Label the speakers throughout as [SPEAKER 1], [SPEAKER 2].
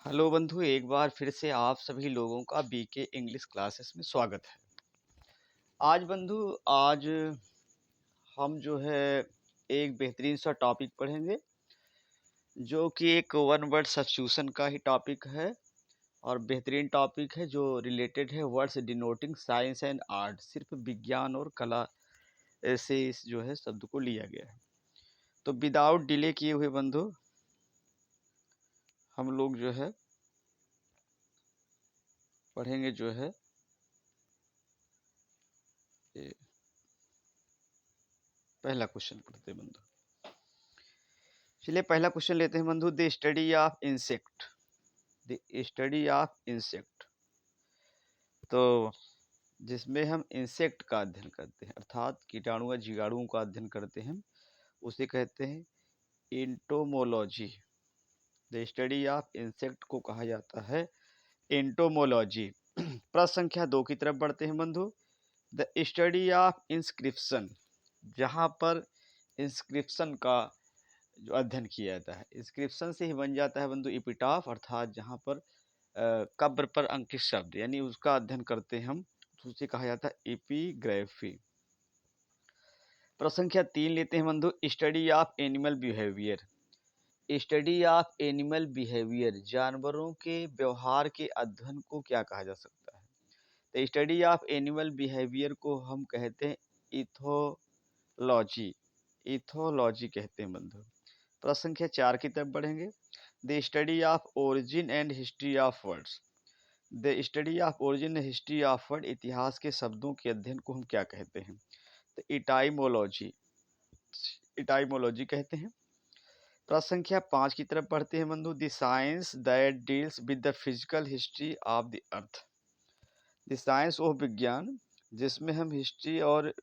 [SPEAKER 1] Hello बंधु, एक बार फिर से आप सभी लोगों का बीके इंग्लिश क्लासेस में स्वागत है। आज बंधु, आज हम जो है एक बेहतरीन सा टॉपिक पढ़ेंगे जो कि एक वन वर्ड सब्स्टिट्यूशन का ही टॉपिक है और बेहतरीन टॉपिक है जो रिलेटेड है words denoting science and art. सिर्फ विज्ञान और कला से इस जो है शब्द को लिया गया है। तो विदाउट डिले किए हुए बंधु, हम लोग जो है पढ़ेंगे जो है ये पहला क्वेश्चन पढ़ते हैं बंधु। चलिए पहला क्वेश्चन लेते हैं बंधु। The study of insect, the study of insect, तो जिसमें हम इंसेक्ट का अध्ययन करते हैं अर्थात कीटाणु या जीवाणुओं का अध्ययन करते हैं, उसे कहते हैं entomology. The study of insect को कहा जाता है एंटोमोलॉजी। प्रश्न संख्या 2 की तरफ बढ़ते हैं बंधु। द स्टडी ऑफ इंस्क्रिप्शन, जहाँ पर इंस्क्रिप्शन का जो अध्ययन किया जाता है, इंस्क्रिप्शन से ही बन जाता है बंधु एपिटाफ, अर्थात जहाँ पर कब्र पर अंकित शब्द, यानी उसका अध्ययन करते हैं हम, तो उसे कहा जाता है एपिग्राफी। प्रश्न संख्या 3 लेते हैं बंधु। Study of animal behaviour, study of animal behaviour, जानवरों के व्यवहार के अध्ययन को क्या कहा जा सकता है? तो स्टडी ऑफ एनिमल बिहेवियर को हम कहते हैं इथोलॉजी, इथोलॉजी कहते हैं बंधु। प्रश्न संख्या 4 की तरफ बढ़ेंगे। The study of origin and history of words, the study of origin and history of word, इतिहास के शब्दों के अध्ययन को हम क्या कहते हैं? तो इटाइमोलॉजी, इटाइमोलॉजी कहते हैं। प्रश्न संख्या 5 की तरफ बढ़ते हैं बंधु। The science that deals with the physical history of the earth, the science of विज्ञान जिसमें हम हिस्ट्री और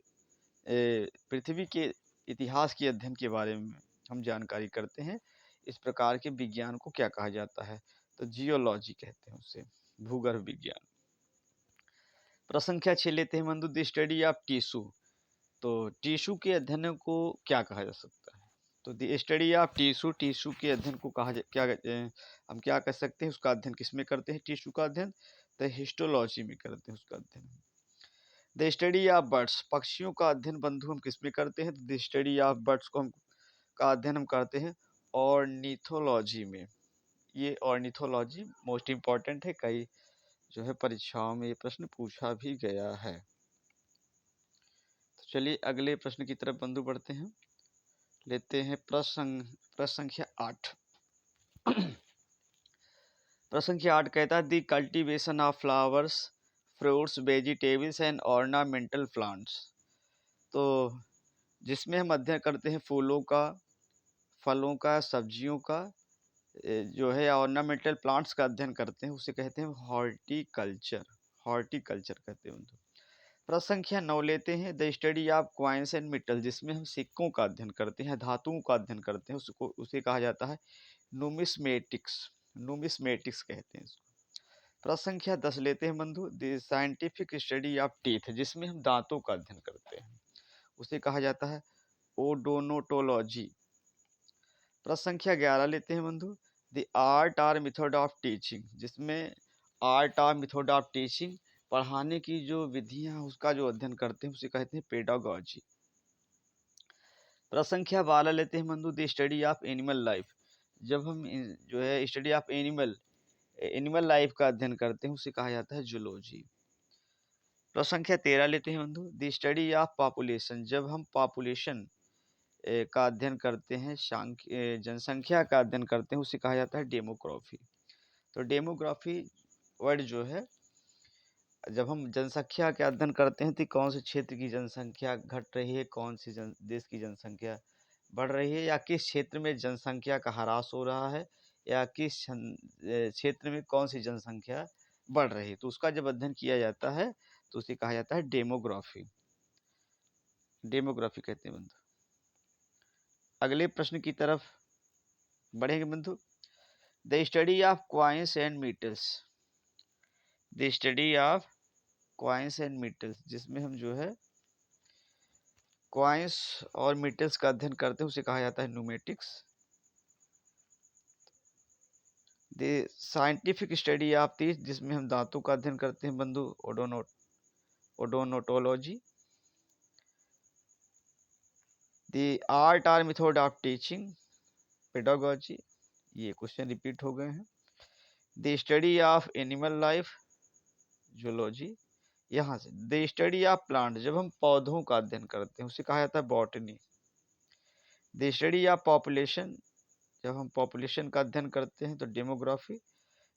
[SPEAKER 1] पृथ्वी के इतिहास के अध्ययन के बारे में हम जानकारी करते हैं, इस प्रकार के विज्ञान को क्या कहा जाता है? तो जियोलॉजी कहते हैं उसे, भूगर्भ विज्ञान। प्रश्न संख्या 6 लेते हैं बंधु। द स्टडी ऑफ टिश्यू, तो टिश्यू के अध्ययन को क्या कहा जा सकता है? तो the study of tissue, tissue के अध्ययन को हम क्या कह सकते हैं? उसका अध्ययन किस में करते हैं? टिश्यू का अध्ययन तो हिस्टोलॉजी में करते हैं उसका अध्ययन। द स्टडी ऑफ बर्ड्स, पक्षियों का अध्ययन बंधु हम किस में करते हैं? द स्टडी ऑफ बर्ड्स को हम का अध्ययन हम करते हैं ऑर्निथोलॉजी में। ये ऑर्निथोलॉजी मोस्ट इम्पॉर्टेंट है, कई जो है परीक्षाओं में ये प्रश्न पूछा भी गया है। तो चलिए अगले प्रश्न की तरफ बंधु बढ़ते हैं। लेते हैं प्रश्न संख्या 8। प्रश्न संख्या 8 कहता है the cultivation of flowers, fruits, vegetables and ornamental plants, तो जिसमें हम अध्ययन करते हैं फूलों का, फलों का, सब्जियों का, जो है ऑर्नामेंटल प्लांट्स का अध्ययन करते हैं, उसे कहते हैं हॉर्टिकल्चर, हॉर्टिकल्चर कहते हैं बंधु। प्रश्न संख्या 9 लेते हैं। The study of coins and metal, जिसमें हम सिक्कों का अध्ययन करते हैं, धातुओं का अध्ययन करते हैं, उसको उसे कहा जाता है नुमिस्मेटिक्स, नुमिस्मेटिक्स कहते हैं इसको। प्रश्न संख्या 10 लेते हैं बंधु। The scientific study of teeth, जिसमें हम दांतों का अध्ययन करते हैं, उसे कहा जाता है ओडोनोटोलॉजी। प्रश्न संख्या 11 लेते हैं बंधु। द आर्ट और मेथड ऑफ टीचिंग, जिसमें आर्ट और मेथड ऑफ टीचिंग, पढ़ाने की जो विधियां उसका जो अध्ययन करते हैं, उसे कहते हैं पेडागॉजी। प्रश्न संख्या 12 लेते हैं बंधु। The study of animal life, जब हम जो है स्टडी ऑफ एनिमल लाइफ का अध्ययन करते हैं, उसे कहा जाता है जूलॉजी। प्रश्न संख्या 13 लेते हैं बंधु। द स्टडी ऑफ पॉपुलेशन, जब हम पॉपुलेशन का अध्ययन करते हैं, जनसंख्या का अध्ययन करते हैं, उसे कहा जाता है डेमोग्राफी। तो डेमोग्राफी वर्ड जो है, जब हम जनसंख्या के अध्ययन करते हैं तो कौन से क्षेत्र की जनसंख्या घट रही है, कौन सी देश की जनसंख्या बढ़ रही है, या किस क्षेत्र में जनसंख्या का ह्रास हो रहा है, या किस क्षेत्र में कौन सी जनसंख्या बढ़ रही है, तो उसका जब अध्ययन किया जाता है तो उसे कहा जाता है डेमोग्राफी, डेमोग्राफी कहते हैं बंधु। अगले प्रश्न की तरफ बढ़ेंगे बंधु। The study of coins and metals, the study of coins and metals, जिसमें हम जो है क्वाइंस और मेटल्स का अध्ययन करते हैं, उसे कहा जाता है pneumatics. The scientific study of teeth, जिसमें हम दांतों का अध्ययन करते हैं बंधु, ओडोनोटोलॉजी। द आर्ट और मेथड ऑफ टीचिंग, पेडागोजी। ये क्वेश्चन रिपीट हो गए हैं। The study of animal life, zoology. यहाँ से द स्टडी ऑफ प्लांट, जब हम पौधों का अध्ययन करते हैं उसे कहा जाता है botany. The study of population, जब हम पॉपुलेशन का अध्ययन करते हैं तो demography.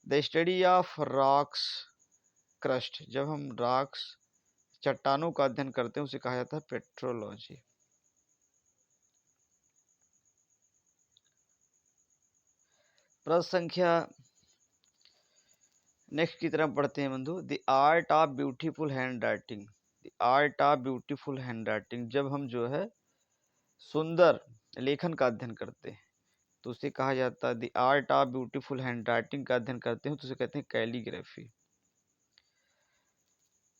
[SPEAKER 1] The study of rocks crust, जब हम रॉक्स चट्टानों का अध्ययन करते हैं उसे कहा जाता है पेट्रोलॉजी। प्रश्न संख्या नेक्स्ट की तरफ बढ़ते हैं बंधु। The art of beautiful hand writing, the art of beautiful hand writing, जब हम जो है सुंदर लेखन का अध्ययन करते हैं तो उसे कहा जाता है, the art of beautiful hand writing का अध्ययन करते हैं तो उसे कहते हैं calligraphy.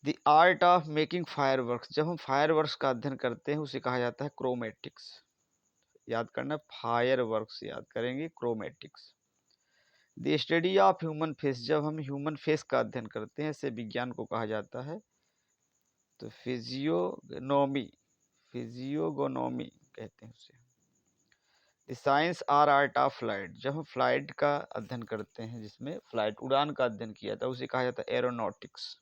[SPEAKER 1] The art of making fireworks, जब हम फायरवर्क्स का अध्ययन करते हैं उसे कहा जाता है क्रोमेटिक्स। याद करना, फायरवर्क्स याद करेंगे, chromatics. The study of human face, जब हम ह्यूमन फेस का अध्ययन करते हैं इसे विज्ञान को कहा जाता है तो फिजियोगनोमी, फिजियोगोनोमी कहते हैं उसे। The science or art of flight, जब हम फ्लाइट का अध्ययन करते हैं जिसमें फ्लाइट उड़ान का अध्ययन किया था उसे कहा जाता है aeronautics.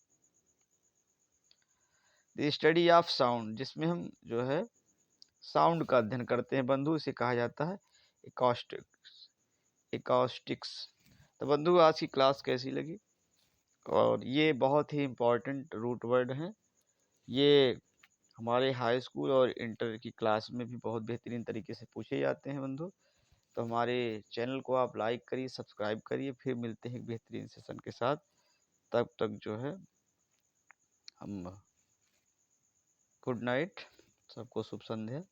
[SPEAKER 1] The study of sound, जिसमें हम जो है साउंड का अध्ययन करते हैं बंधु, इसे कहा जाता है एकॉस्टिक्स, एकॉस्टिक्स। तो बंधु आज की क्लास कैसी लगी? और ये बहुत ही इम्पोर्टेंट रूट वर्ड हैं, ये हमारे हाई स्कूल और इंटर की क्लास में भी बहुत बेहतरीन तरीके से पूछे जाते हैं बंधु। तो हमारे चैनल को आप लाइक करिए, सब्सक्राइब करिए। फिर मिलते हैं एक बेहतरीन सेशन के साथ। तब तक जो है हम गुड नाइट, सबको शुभ संध्या।